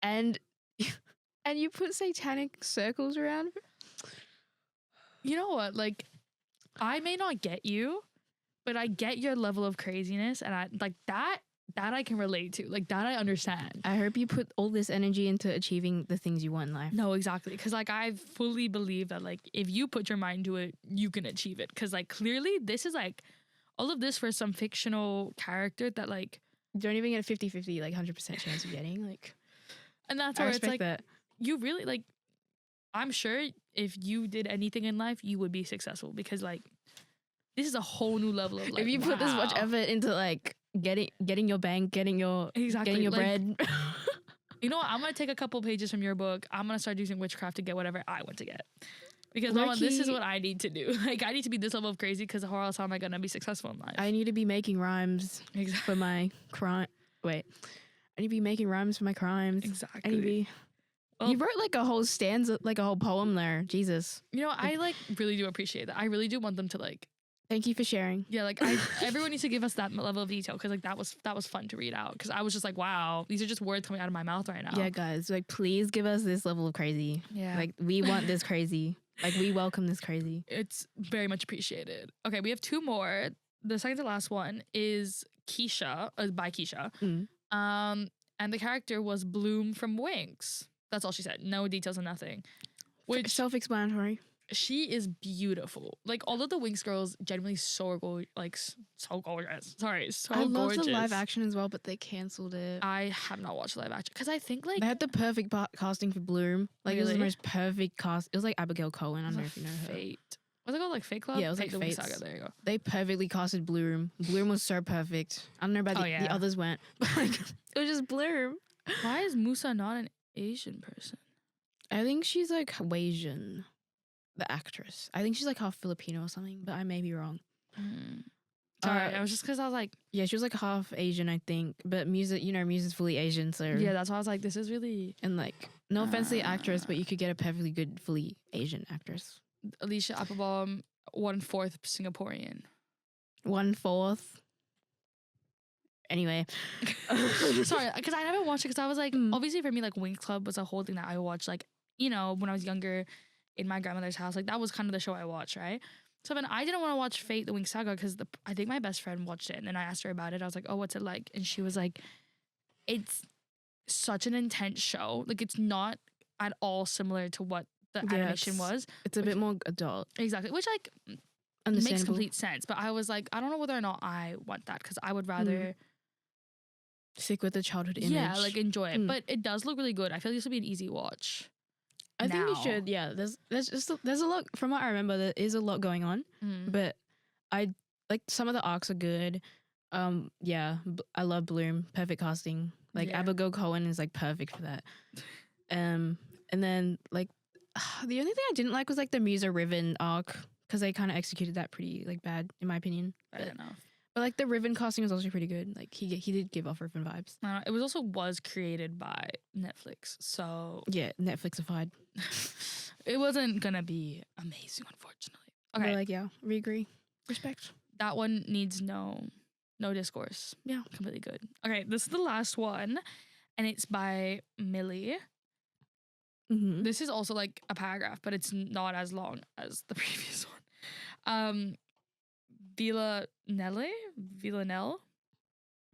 and you put satanic circles around. You know what? Like, I may not get you, but I get your level of craziness, and I like that. that I can relate to. Like that I understand. I hope you put all this energy into achieving the things you want in life. No, exactly. Because like I fully believe that like if you put your mind to it, you can achieve it. Because like clearly this is like all of this for some fictional character that like Don't even get a 50-50, like 100% chance of getting. Like, and that's I where it's respect like that. you really like I'm sure if you did anything in life, you would be successful because like this is a whole new level of like If you put this much wow. effort into like getting your bank, getting your Exactly. Like, bread. you know what? I'm gonna take a couple pages from your book. I'm gonna start using witchcraft to get whatever I want to get. Because mama, this is what I need to do. Like I need to be this level of crazy because how else am I gonna be successful in life? I need to be making rhymes for my crime. Wait, I need to be making rhymes for my crimes. Exactly. I need to be. Well, you wrote like a whole stanza, like a whole poem there. Jesus. You know, I like really do appreciate that. I really do want them to like. Thank you for sharing. Yeah, like everyone needs to give us that level of detail because like that was fun to read out because I was just like, wow, these are just words coming out of my mouth right now. Yeah, guys, like please give us this level of crazy. Yeah, like we want this crazy. Like we welcome this crazy. It's very much appreciated. Okay, we have two more. The second to last one is Keisha, by Keisha. And the character was Bloom from Winx. That's all she said. No details and nothing. Which self-explanatory. She is beautiful. Like all of the Winx girls, genuinely so so gorgeous. Sorry, so I gorgeous. love the live action as well, but they cancelled it. I have not watched live action because I think like they had the perfect casting for Bloom. Like it was the Really? most perfect cast. It was like Abigail Cohen. I don't know if you know her. Fate. Was it called like Fate Club? Yeah, it was Fate, like the Winx Fates. Saga. There you go. They perfectly casted Bloom. Bloom was so perfect. I don't know about the others went, but like it was just Bloom. Why is Musa not an Asian person? I think she's like Asian. The actress. I think she's like half Filipino or something, but I may be wrong. Sorry, it was just because I was like, yeah, she was like half Asian, I think. But Musa's fully Asian, so yeah, that's why I was like, this is really. And like, no offense to the actress, but you could get a perfectly good fully Asian actress. Alicia Applebaum, 1/4 Singaporean. 1/4. Anyway, sorry, because I never watched it because I was like, obviously for me, like Winx Club was a whole thing that I watched, like when I was younger. In my grandmother's house, like that was kind of the show I watched, right? So then I didn't want to watch Fate the Winx Saga because I think my best friend watched it, and then I asked her about it. I was like, "Oh, what's it like?" And she was like, "It's such an intense show. Like it's not at all similar to what the animation was. It's a bit more adult, exactly, which like makes complete sense. But I was like, I don't know whether or not I want that because I would rather stick with the childhood image. Yeah, like enjoy it. But it does look really good. I feel like this would be an easy watch. I think you should. Yeah, there's a lot from what I remember. There is a lot going on, but I like some of the arcs are good. Yeah, I love Bloom. Perfect casting. Like Abigail Cohen is like perfect for that. And then like the only thing I didn't like was like the Musa Riven arc because they kind of executed that pretty like bad in my opinion. Fair enough. But like the Riven casting was also pretty good. Like he did give off Riven vibes. It was created by Netflix, so yeah, Netflixified. It wasn't gonna be amazing, unfortunately. Okay, but like yeah, we agree. Respect. That one needs no discourse. Yeah, completely good. Okay, this is the last one, and it's by Millie. This is also like a paragraph, but it's not as long as the previous one. Villanelle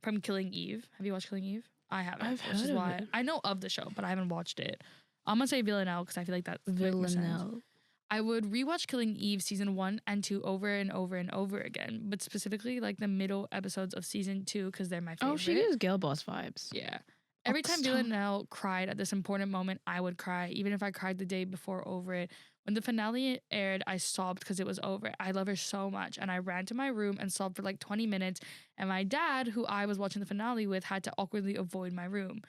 from Killing Eve. Have you watched Killing Eve? I haven't. I've which is heard why of it. I know of the show, but I haven't watched it. I'm gonna say Villanelle because I feel like that's Villanelle. I would rewatch Killing Eve season 1 and 2 over and over and over again, but specifically like the middle episodes of season 2 because they're my favorite. Oh, she gives girl boss vibes. Yeah. Every time Villanelle cried at this important moment, I would cry, even if I cried the day before over it. When the finale aired, I sobbed because it was over. I love her so much, and I ran to my room and sobbed for like 20 minutes, and my dad, who I was watching the finale with, had to awkwardly avoid my room.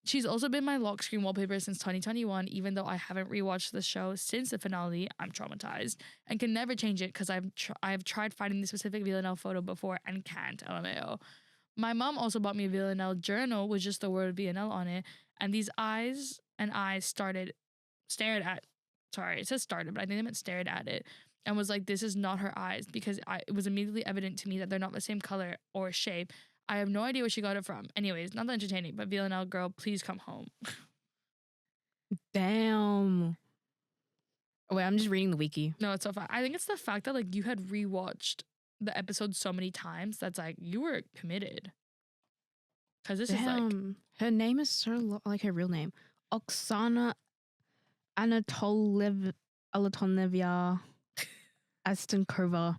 She's also been my lock screen wallpaper since 2021, even though I haven't rewatched the show since the finale. I'm traumatized and can never change it because I've tried finding the specific Villanelle photo before and can't, LMAO. My mom also bought me a Villanelle journal with just the word Villanelle on it, and these eyes and eyes stared at, sorry, it says started, but I think they meant stared at it, and was like, this is not her eyes, because it was immediately evident to me that they're not the same color or shape. I have no idea where she got it from. Anyways, not that entertaining, but Villanelle girl, please come home. Damn. Wait, I'm just reading the wiki. No, it's so fun. I think it's the fact that like you had rewatched the episode so many times that's like you were committed. Because this is like, Damn. Her name is so like her real name. Oksana Anatolievna Astankova,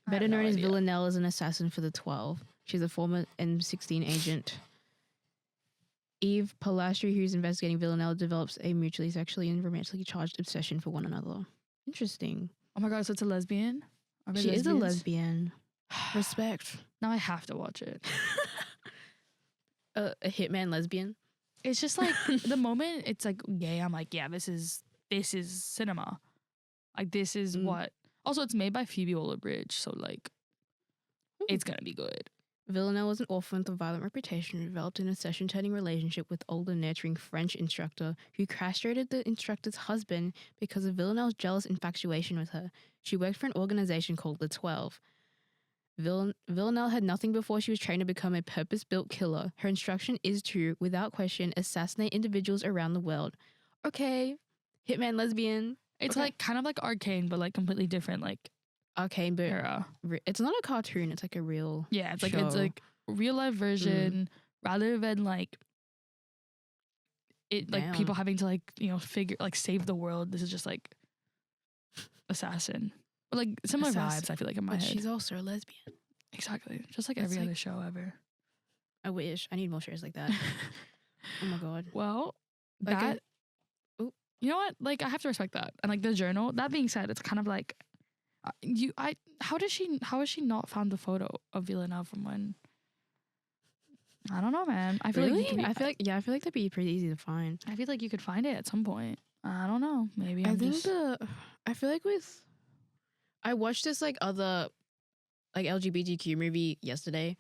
I better have no known as idea. Villanelle, is an assassin for the 12. She's a former M16 agent. Eve Pilastri, who's investigating Villanelle, develops a mutually sexually and romantically charged obsession for one another. Interesting. Oh my god, so it's a lesbian? Are they She is a lesbians? lesbian. Respect. Now I have to watch it. A hitman lesbian. It's just like the moment it's like gay, I'm like, yeah, this is cinema. Like this is what. Also, it's made by Phoebe Waller-Bridge, so like, it's gonna be good. Villanelle was an orphan with a violent reputation and developed an obsession-turning relationship with older, nurturing French instructor who castrated the instructor's husband because of Villanelle's jealous infatuation with her. She worked for an organization called The 12. Villanelle had nothing before she was trained to become a purpose-built killer. Her instruction is to, without question, assassinate individuals around the world. Okay, hitman lesbian. It's Okay. like kind of like Arcane, but like completely different like Arcane, but era. it's not a cartoon. It's like a real Yeah, it's show. like real life version rather than like it like Damn. people having to like figure like save the world. This is just like assassin, but like similar Assassin. vibes. I feel like in my But head. she's also a lesbian. Exactly, just like That's every like- other show ever. I wish. I need more shows like that. Oh my god. Well, Like that you know what? Like I have to respect that. And like the journal. That being said, it's kind of like how has she not found the photo of Villanelle from when? I don't know, man. I feel really? like I feel like that'd be pretty easy to find. I feel like you could find it at some point. I don't know. Maybe I feel like I watched this like other like LGBTQ movie yesterday,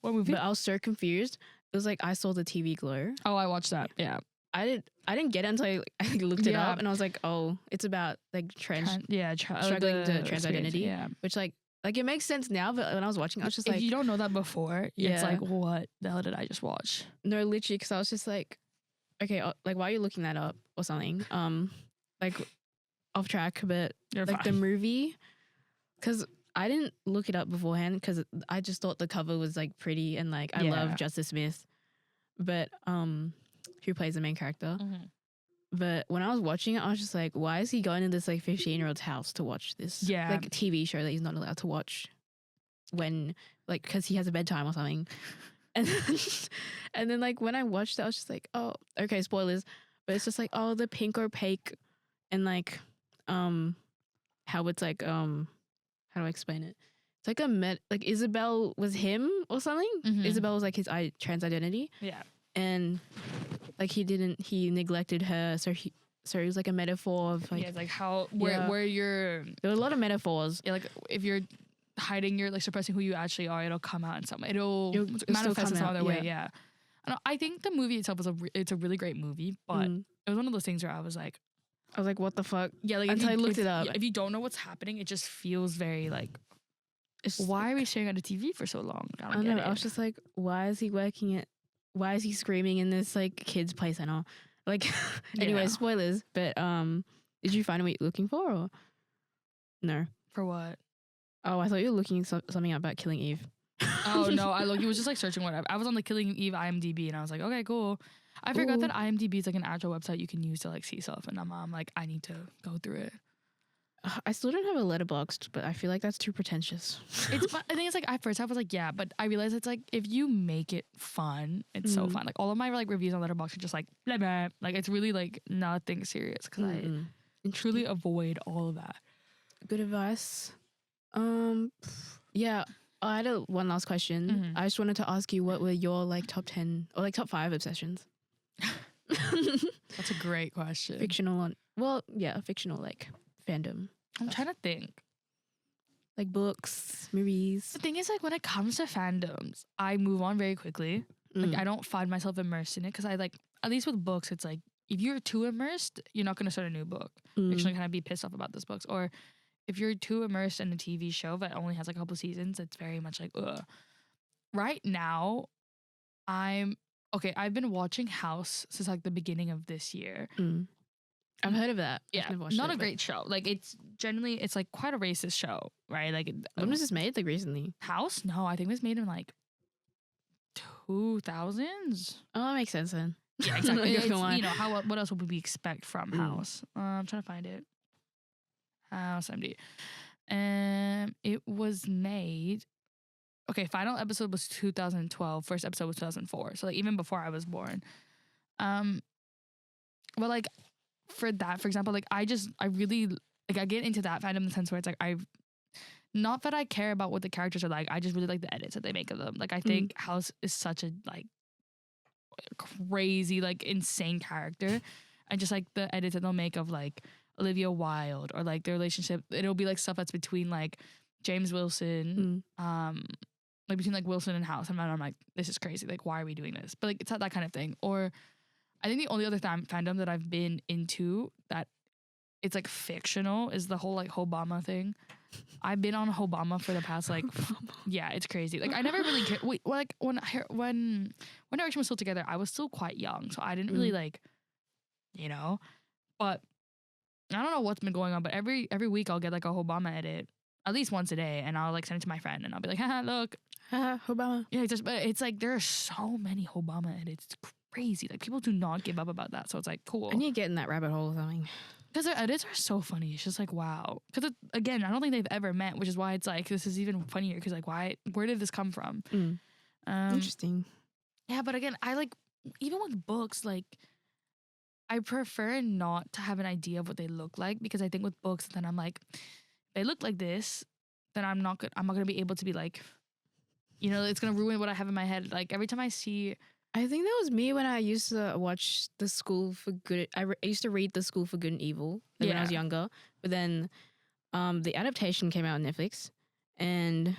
what movie? but I was so confused. It was like I saw the TV glow. Oh, I watched that. Yeah. I didn't get it until I looked it Yeah. up, and I was like, oh, it's about like trans, Struggling to trans identity. Yeah. which like it makes sense now, but when I was watching, I was just If like, you don't know that before, it's Yeah. like, what the hell did I just watch? no, literally, because I was just like, okay, like why are you looking that up or something? Like off track, but You're like the fine. movie, because I didn't look it up beforehand because I just thought the cover was like pretty and like I Yeah. love Justice Smith, but who plays the main character. Mhm. But when I was watching it, I was just like, why is he going to this like 15-year-old's house to watch this Yeah. like TV show that he's not allowed to watch when like because he has a bedtime or something. And then, and then like when I watched it, I was just like, oh, okay, spoilers. But it's just like, oh, the pink opaque and like how it's like how do I explain it? It's like like Isabel was him or something. Mhm. Isabel was like his trans identity, Yeah. and like he neglected her, so it was like a metaphor of like Yeah. It's like how Yeah. where you're there were a lot of metaphors. like if you're hiding your like suppressing who you actually are, it'll come out in some way. It'll It'll still manifest in come some out, other way. yeah. Yeah. And I think the movie itself was it's a really great movie, but Mm. it was one of those things where I was like, I was like, what the fuck? yeah, like Until I looked it up. If you don't know what's happening, it just feels very like, It's why are we staring at a TV for so long? I I don't don't get know. it. I was just like, why is he working at? Why is he screaming in this like kids play center? Like, anyway, Yeah. spoilers. But did you find what you're looking for or no? For what? Oh, I thought you were looking something up about Killing Eve. Oh no, he was just like searching whatever. I was on the Killing Eve IMDb and I was like, okay, cool. I forgot Ooh. that IMDb is like an actual website you can use to like see stuff, and I'm like, I need to go through it. I still don't have a letterboxd, but I feel like that's too pretentious. It's I think it's like at first I was like, yeah, but I realized it's like if you make it fun, it's so Mm. fun. Like all of my like reviews on Letterboxd are just like blah, blah. Like it's really like nothing serious because Mm-mm. I truly avoid all of that. Good advice. Yeah, I had one last question. Mhm. I just wanted to ask you what were your like top 10 or like top 5 obsessions? That's a great question. Fictional fictional like fandom. I'm trying to think. Like books, movies. The thing is, like when it comes to fandoms, I move on very quickly. Like Mm. I don't find myself immersed in it because I like at least with books, it's like if you're too immersed, you're not gonna start a new book. You're Mm. actually kind of be pissed off about this books. Or if you're too immersed in a TV show that only has like a couple seasons, it's very much like ugh. Right now, I've been watching House since like the beginning of this year. Mm. I've heard of that. I've Yeah, never watched not it, a but great show. Like it's generally it's like quite a racist show, right? Like When was this made? Like recently? House? No, I think it was made in like 2000s. Oh, that makes sense then. Yeah, exactly. Like, It's, you know, what else would we expect from House? I'm trying to find it. House MD. It was made. Okay, final episode was 2012. First episode was 2004. So like even before I was born. But like for that, for example, like I really like I get into that fandom in the sense where it's like not that I care about what the characters are like. I just really like the edits that they make of them. Like I think House is such a like crazy, like insane character. And just like the edits that they'll make of like Olivia Wilde or like their relationship, it'll be like stuff that's between like James Wilson, like between like Wilson and House. And I'm like, this is crazy. Like, why are we doing this? But like, it's not that kind of thing. Or I think the only other fandom that I've been into that it's like fictional is the whole like Obama thing. I've been on Obama for the past like yeah, it's crazy. Like I never really cared. Wait, well, like when Direction was still together, I was still quite young, so I didn't really like, you know. But I don't know what's been going on, but every week I'll get like a Obama edit at least once a day, and I'll like send it to my friend, and I'll be like, haha, look, haha, Obama. Yeah, but it's like there are so many Obama edits. It's crazy. Like people do not give up about that, so it's like cool. I need to get in that rabbit hole or something. Because their edits are so funny. It's just like, wow. Because again, I don't think they've ever met, which is why it's like, this is even funnier. Because like, where did this come from? Interesting. Yeah, but again, I like, even with books, like, I prefer not to have an idea of what they look like. Because I think with books, then I'm like, they look like this, then I'm not gonna be able to be like, you know, it's gonna ruin what I have in my head. Like every time I see, I think that was me when I used to watch The School for Good. I used to read The School for Good and Evil when I was younger. But then the adaptation came out on Netflix. And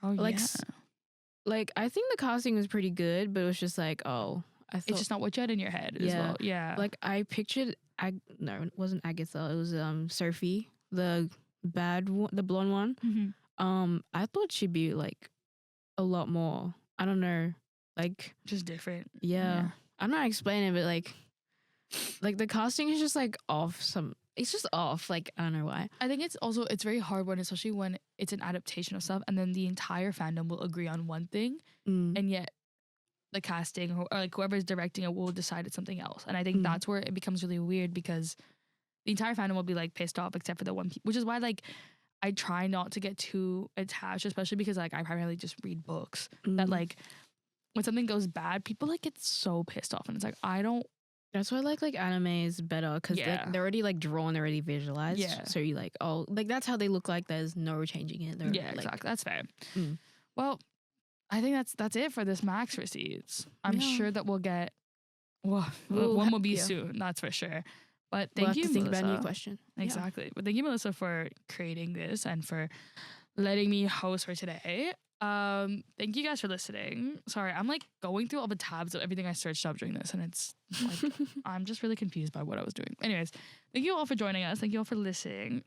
like I think the casting was pretty good, but it was just like, I thought it's just not what you had in your head as well. Yeah. Like I pictured, no, it wasn't Agatha. It was Sophie, the bad one, the blonde one. I thought she'd be like a lot more, I don't know, like just different. Yeah. I'm not explaining, but like the casting is just like off. It's just off. Like I don't know why. I think it's very hard especially when it's an adaptation of stuff, and then the entire fandom will agree on one thing, and yet the casting or like whoever's directing it will decide it's something else. And I think that's where it becomes really weird, because the entire fandom will be like pissed off except for the one, which is why like I try not to get too attached, especially because like I primarily just read books that like. When something goes bad, people like get so pissed off, and it's like I don't. That's why I like anime is better, because they're already like drawn, they're already visualized. Yeah. So you like like that's how they look like. There's no changing it. They're, yeah, exactly. That's fair. Well, I think that's it for this MACS receipts. I'm sure that we'll get. Well, one will be soon. That's for sure. But thank you, think Melissa. about a new question. Exactly. But thank you, Melissa, for creating this and for letting me host for today. Thank you guys for listening. Sorry, I'm like going through all the tabs of everything I searched up during this, and it's like I'm just really confused by what I was doing. Anyways, thank you all for joining us. Thank you all for listening.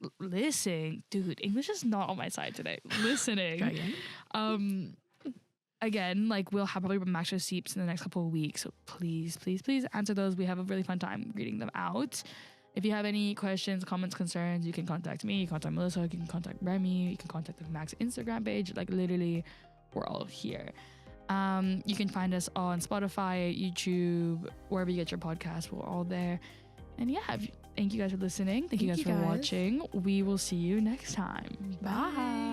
Dude, English is not on my side today. Listening. Again, like we'll have probably MACS receipts in the next couple of weeks, so please answer those. We have a really fun time reading them out. If you have any questions, comments, concerns, you can contact me, you can contact Melissa, you can contact Remy, you can contact the MACS Instagram page. Like literally, we're all here. You can find us on Spotify, YouTube, wherever you get your podcasts. We're all there. And yeah, thank you guys for listening. Thank you guys for watching. We will see you next time. Bye.